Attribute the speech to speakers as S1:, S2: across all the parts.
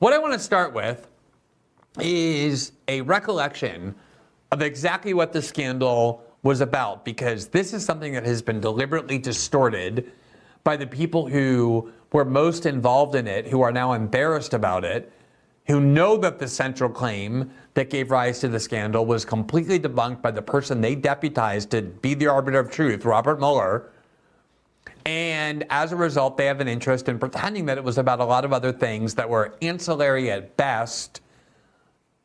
S1: what I want to start with is a recollection of exactly what the scandal was about, because this is something that has been deliberately distorted by the people who were most involved in it, who are now embarrassed about it, who know that the central claim that gave rise to the scandal was completely debunked by the person they deputized to be the arbiter of truth, Robert Mueller. And as a result, they have an interest in pretending that it was about a lot of other things that were ancillary at best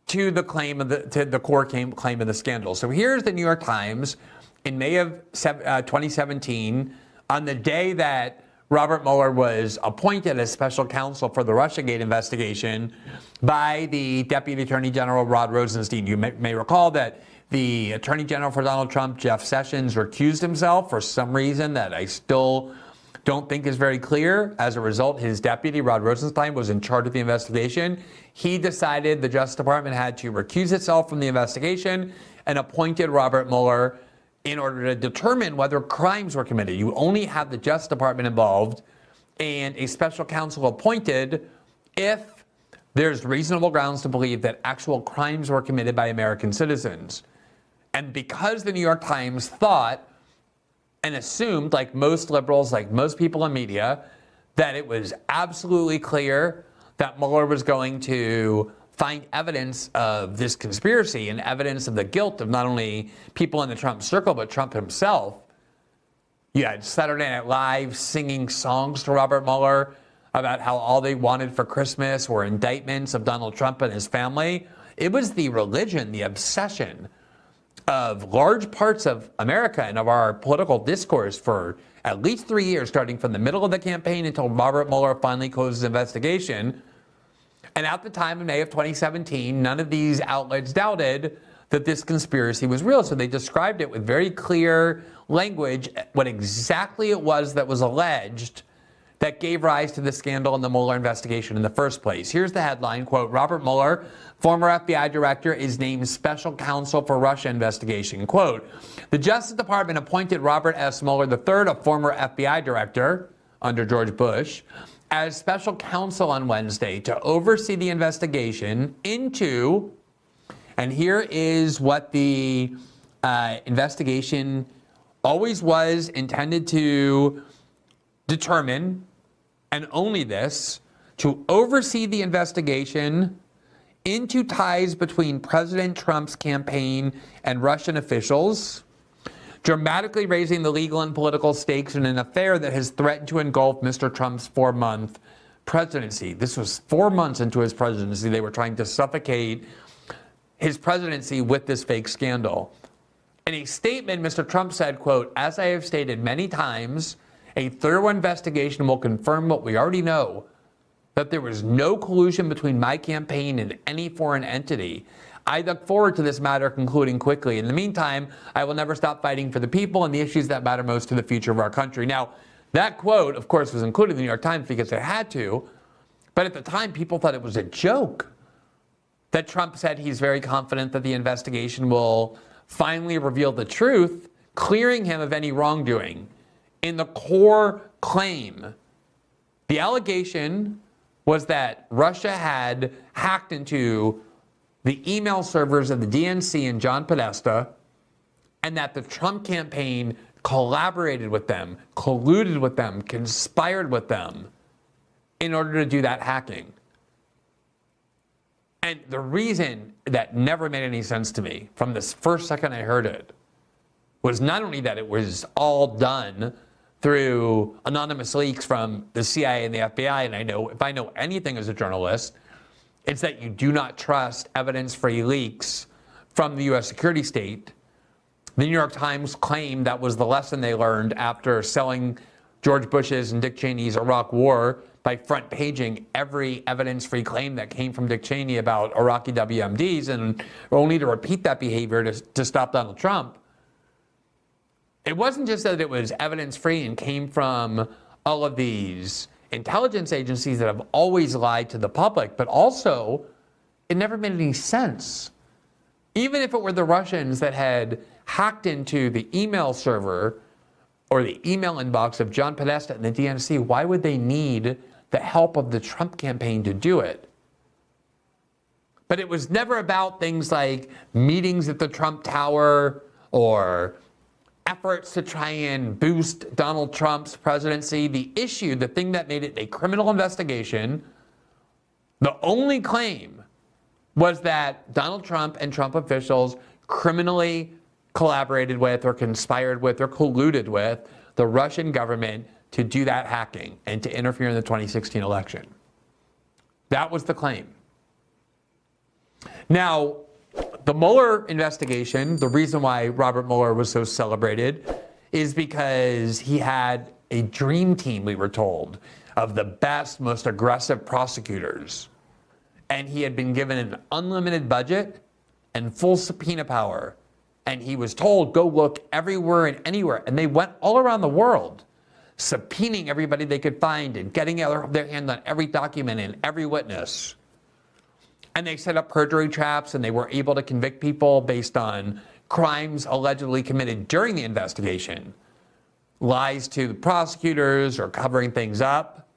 S1: to the claim of the core claim of the scandal. So here's the New York Times in May of 2017, on the day that Robert Mueller was appointed as special counsel for the Russiagate investigation by the Deputy Attorney General Rod Rosenstein. You may recall that the Attorney General for Donald Trump, Jeff Sessions, recused himself for some reason that I still don't think is very clear. As a result, his deputy, Rod Rosenstein, was in charge of the investigation. He decided the Justice Department had to recuse itself from the investigation and appointed Robert Mueller in order to determine whether crimes were committed. You only have the Justice Department involved and a special counsel appointed if there's reasonable grounds to believe that actual crimes were committed by American citizens. And because the New York Times thought and assumed, like most liberals, like most people in media, that it was absolutely clear that Mueller was going to find evidence of this conspiracy and evidence of the guilt of not only people in the Trump circle, but Trump himself. You had Saturday Night Live singing songs to Robert Mueller about how all they wanted for Christmas were indictments of Donald Trump and his family. It was the religion, the obsession of large parts of America and of our political discourse for at least 3 years, starting from the middle of the campaign until Robert Mueller finally closed his investigation. And at the time in May of 2017, none of these outlets doubted that this conspiracy was real. So they described it with very clear language, what exactly it was that was alleged that gave rise to the scandal in the Mueller investigation in the first place. Here's the headline, quote, Robert Mueller, former FBI director, is named special counsel for Russia investigation. Quote, the Justice Department appointed Robert S. Mueller III, a former FBI director under George Bush, as special counsel on Wednesday to oversee the investigation into, and here is what the investigation always was intended to determine, and only this, to oversee the investigation into ties between President Trump's campaign and Russian officials, dramatically raising the legal and political stakes in an affair that has threatened to engulf Mr. Trump's 4-month presidency. This was 4 months into his presidency. They were trying to suffocate his presidency with this fake scandal. In a statement, Mr. Trump said, quote, as I have stated many times, a thorough investigation will confirm what we already know, that there was no collusion between my campaign and any foreign entity. I look forward to this matter concluding quickly. In the meantime, I will never stop fighting for the people and the issues that matter most to the future of our country. Now, that quote, of course, was included in the New York Times because it had to, but at the time, people thought it was a joke that Trump said he's very confident that the investigation will finally reveal the truth, clearing him of any wrongdoing. In the core claim, the allegation was that Russia had hacked into the email servers of the DNC and John Podesta, and that the Trump campaign collaborated with them, colluded with them, conspired with them in order to do that hacking. And the reason that never made any sense to me from this first second I heard it was not only that it was all done through anonymous leaks from the CIA and the FBI, and I know if I know anything as a journalist, it's that you do not trust evidence-free leaks from the U.S. security state. The New York Times claimed that was the lesson they learned after selling George Bush's and Dick Cheney's Iraq war by front paging every evidence-free claim that came from Dick Cheney about Iraqi WMDs, and only to repeat that behavior to stop Donald Trump. It wasn't just that it was evidence-free and came from all of these intelligence agencies that have always lied to the public, but also it never made any sense. Even if it were the Russians that had hacked into the email server or the email inbox of John Podesta and the DNC, why would they need the help of the Trump campaign to do it? But it was never about things like meetings at the Trump Tower or efforts to try and boost Donald Trump's presidency. The issue, the thing that made it a criminal investigation, the only claim was that Donald Trump and Trump officials criminally collaborated with or conspired with or colluded with the Russian government to do that hacking and to interfere in the 2016 election. That was the claim. Now, the Mueller investigation, the reason why Robert Mueller was so celebrated is because he had a dream team, we were told, of the best, most aggressive prosecutors. And he had been given an unlimited budget and full subpoena power. And he was told, go look everywhere and anywhere. And they went all around the world, subpoenaing everybody they could find and getting their hand on every document and every witness. And they set up perjury traps, and they were able to convict people based on crimes allegedly committed during the investigation. Lies to the prosecutors or covering things up.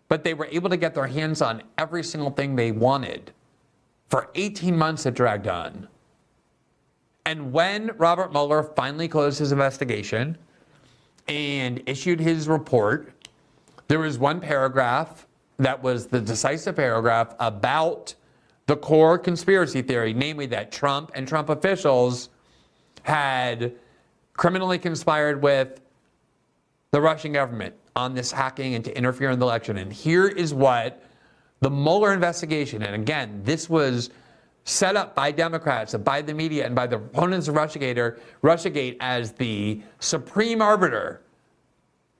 S1: But they were able to get their hands on every single thing they wanted. For 18 months it dragged on. And when Robert Mueller finally closed his investigation and issued his report, there was one paragraph that was the decisive paragraph about the core conspiracy theory, namely that Trump and Trump officials had criminally conspired with the Russian government on this hacking and to interfere in the election. And here is what the Mueller investigation, and again, this was set up by Democrats and by the media and by the opponents of Russiagate as the supreme arbiter.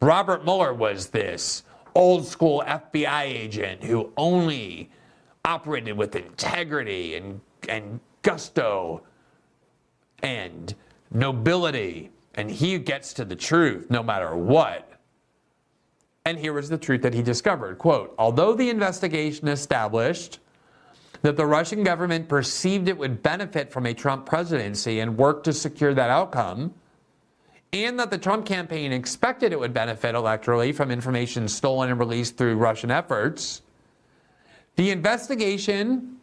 S1: Robert Mueller was this old school FBI agent who only operated with integrity and gusto and nobility, and he gets to the truth no matter what. And here was the truth that he discovered. Quote, although the investigation established that the Russian government perceived it would benefit from a Trump presidency and worked to secure that outcome, and that the Trump campaign expected it would benefit electorally from information stolen and released through Russian efforts, the investigation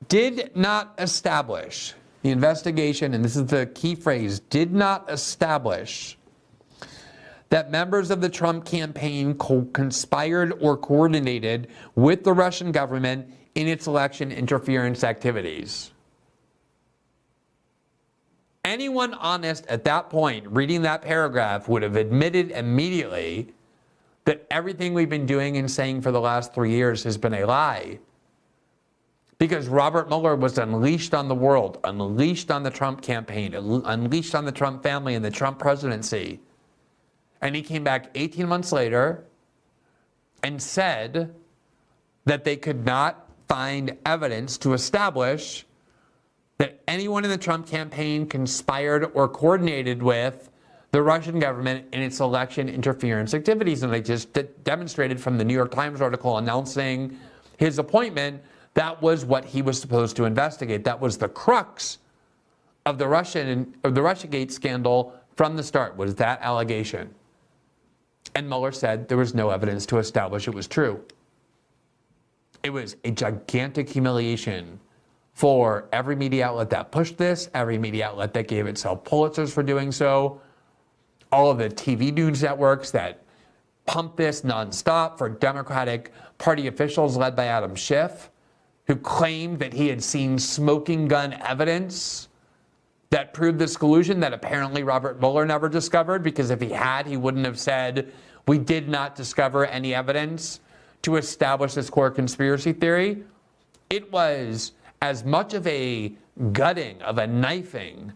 S1: did not establish, and this is the key phrase, did not establish that members of the Trump campaign conspired or coordinated with the Russian government in its election interference activities. Anyone honest at that point reading that paragraph would have admitted immediately that everything we've been doing and saying for the last 3 years has been a lie. Because Robert Mueller was unleashed on the world, unleashed on the Trump campaign, unleashed on the Trump family and the Trump presidency. And he came back 18 months later and said that they could not find evidence to establish that anyone in the Trump campaign conspired or coordinated with the Russian government in its election interference activities. And they just demonstrated from the New York Times article announcing his appointment, that was what he was supposed to investigate. That was the crux of the Russiagate scandal from the start, was that allegation. And Mueller said there was no evidence to establish it was true. It was a gigantic humiliation for every media outlet that pushed this, every media outlet that gave itself Pulitzers for doing so, all of the TV news networks that pumped this nonstop, for Democratic Party officials led by Adam Schiff, who claimed that he had seen smoking gun evidence that proved this collusion that apparently Robert Mueller never discovered, because if he had, he wouldn't have said, we did not discover any evidence to establish this core conspiracy theory. It was as much of a gutting, of a knifing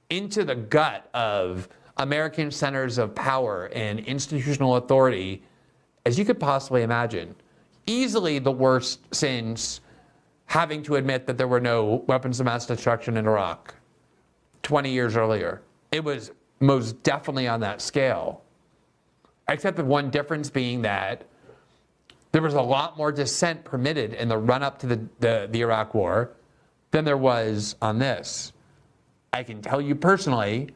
S1: into the gut of American centers of power and institutional authority as you could possibly imagine. Easily the worst since having to admit that there were no weapons of mass destruction in Iraq 20 years earlier. It was most definitely on that scale. Except the one difference being that there was a lot more dissent permitted in the run-up to the Iraq war than there was on this. I can tell you personally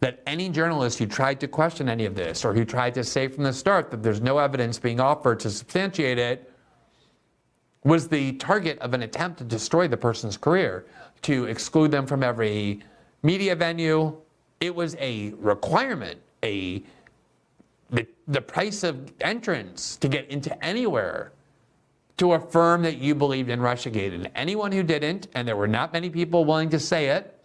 S1: that any journalist who tried to question any of this, or who tried to say from the start that there's no evidence being offered to substantiate it, was the target of an attempt to destroy the person's career, to exclude them from every media venue. It was a requirement, the price of entrance to get into anywhere, to affirm that you believed in Russiagate. And anyone who didn't, and there were not many people willing to say it,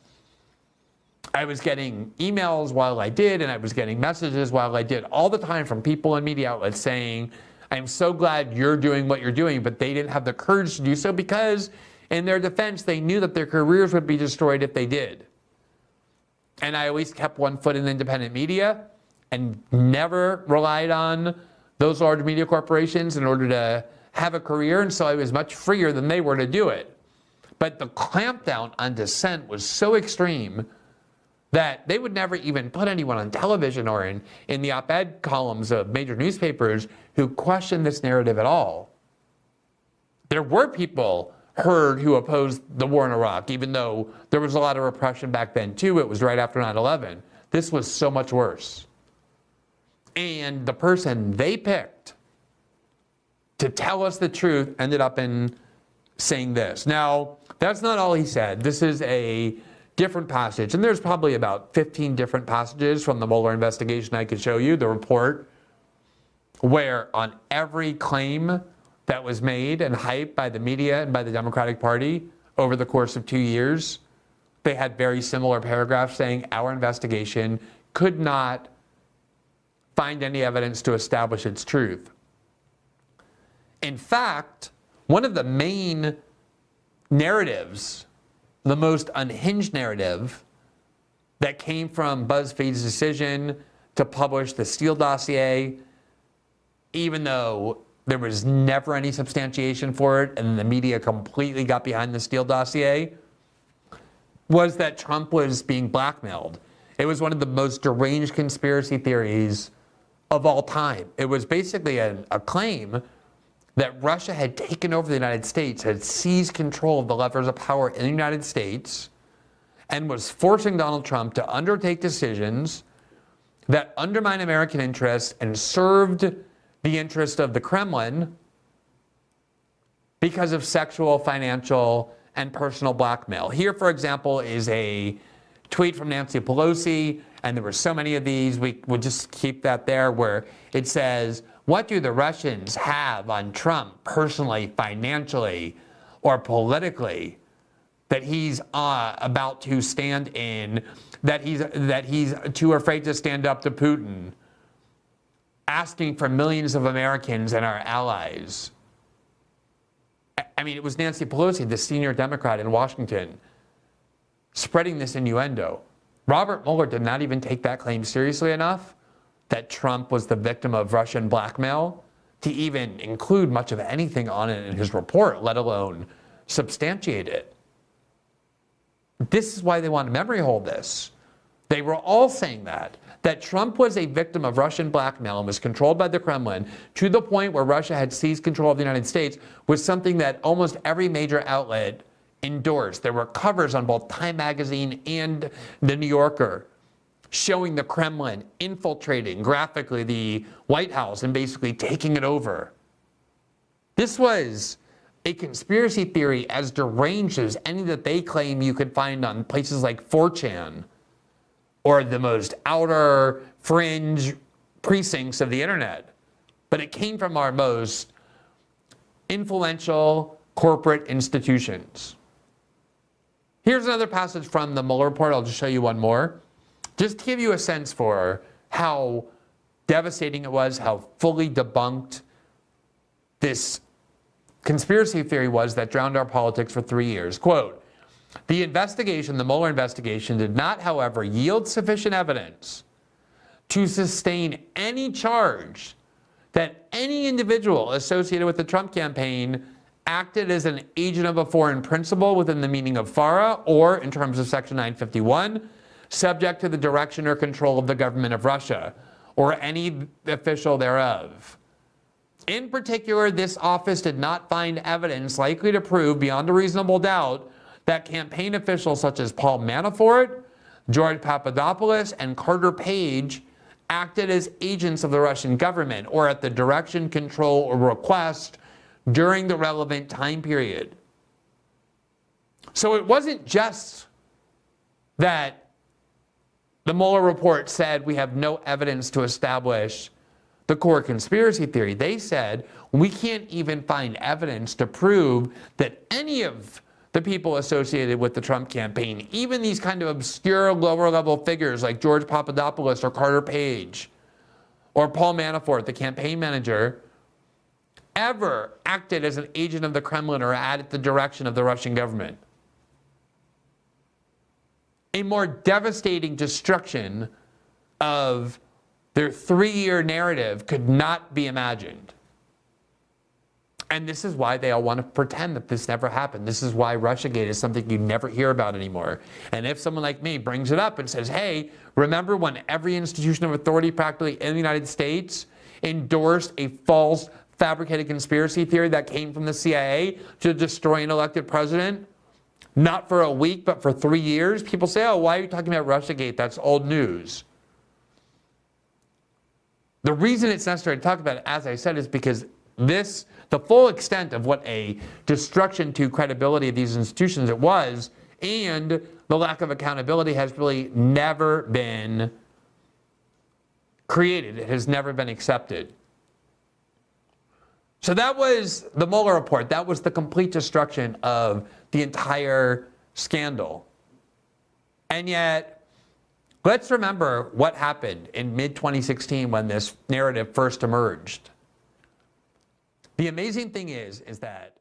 S1: I was getting emails while I did, and I was getting messages while I did all the time from people in media outlets saying, I'm so glad you're doing what you're doing, but they didn't have the courage to do so because, in their defense, they knew that their careers would be destroyed if they did. And I always kept one foot in independent media and never relied on those large media corporations in order to have a career, and so I was much freer than they were to do it. But the clampdown on dissent was so extreme that they would never even put anyone on television or in the op-ed columns of major newspapers who questioned this narrative at all. There were people heard who opposed the war in Iraq, even though there was a lot of repression back then too. It was right after 9/11. This was so much worse. And the person they picked to tell us the truth ended up in saying this. Now, that's not all he said. This is a different passage, and there's probably about 15 different passages from the Mueller investigation I could show you, the report, where on every claim that was made and hyped by the media and by the Democratic Party over the course of 2 years, they had very similar paragraphs saying our investigation could not find any evidence to establish its truth. In fact, one of the main narratives, the most unhinged narrative that came from BuzzFeed's decision to publish the Steele dossier, even though there was never any substantiation for it and the media completely got behind the Steele dossier, was that Trump was being blackmailed. It was one of the most deranged conspiracy theories of all time. It was basically a claim that Russia had taken over the United States, had seized control of the levers of power in the United States, and was forcing Donald Trump to undertake decisions that undermine American interests and served the interest of the Kremlin because of sexual, financial, and personal blackmail. Here, for example, is a tweet from Nancy Pelosi, and there were so many of these, we would just keep that there, where it says, what do the Russians have on Trump personally, financially, or politically that he's about to stand in, that he's too afraid to stand up to Putin, asking for millions of Americans and our allies? I mean, it was Nancy Pelosi, the senior Democrat in Washington, spreading this innuendo. Robert Mueller did not even take that claim seriously enough, that Trump was the victim of Russian blackmail, to even include much of anything on it in his report, let alone substantiate it. This is why they want to memory hold this. They were all saying that Trump was a victim of Russian blackmail and was controlled by the Kremlin to the point where Russia had seized control of the United States, was something that almost every major outlet endorsed. There were covers on both Time Magazine and The New Yorker showing the Kremlin infiltrating graphically the White House and basically taking it over. This was a conspiracy theory as deranged as any that they claim you could find on places like 4chan or the most outer fringe precincts of the internet. But it came from our most influential corporate institutions. Here's another passage from the Mueller report. I'll just show you one more, just to give you a sense for how devastating it was, how fully debunked this conspiracy theory was that drowned our politics for 3 years. Quote, the Mueller investigation did not, however, yield sufficient evidence to sustain any charge that any individual associated with the Trump campaign acted as an agent of a foreign principal within the meaning of FARA or, in terms of Section 951, subject to the direction or control of the government of Russia or any official thereof. In particular, this office did not find evidence likely to prove beyond a reasonable doubt that campaign officials such as Paul Manafort, George Papadopoulos, and Carter Page acted as agents of the Russian government or at the direction, control, or request during the relevant time period. So it wasn't just that the Mueller report said we have no evidence to establish the core conspiracy theory. They said we can't even find evidence to prove that any of the people associated with the Trump campaign, even these kind of obscure lower level figures like George Papadopoulos or Carter Page or Paul Manafort, the campaign manager, ever acted as an agent of the Kremlin or at the direction of the Russian government. A more devastating destruction of their 3-year narrative could not be imagined. And this is why they all want to pretend that this never happened. This is why Russiagate is something you never hear about anymore. And if someone like me brings it up and says, hey, remember when every institution of authority practically in the United States endorsed a false, fabricated conspiracy theory that came from the CIA to destroy an elected president? Not for a week, but for 3 years? People say, oh, why are you talking about Russiagate? That's old news. The reason it's necessary to talk about it, as I said, is because the full extent of what a destruction to credibility of these institutions it was, and the lack of accountability has really never been created. It has never been accepted. So that was the Mueller report. That was the complete destruction of the entire scandal. And yet, let's remember what happened in mid-2016 when this narrative first emerged. The amazing thing is that...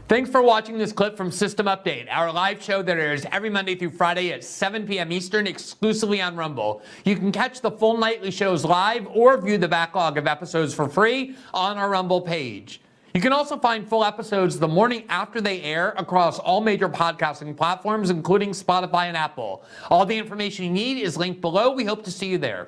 S1: Thanks for watching this clip from System Update, our live show that airs every Monday through Friday at 7 p.m. Eastern exclusively on Rumble. You can catch the full nightly shows live or view the backlog of episodes for free on our Rumble page. You can also find full episodes the morning after they air across all major podcasting platforms, including Spotify and Apple. All the information you need is linked below. We hope to see you there.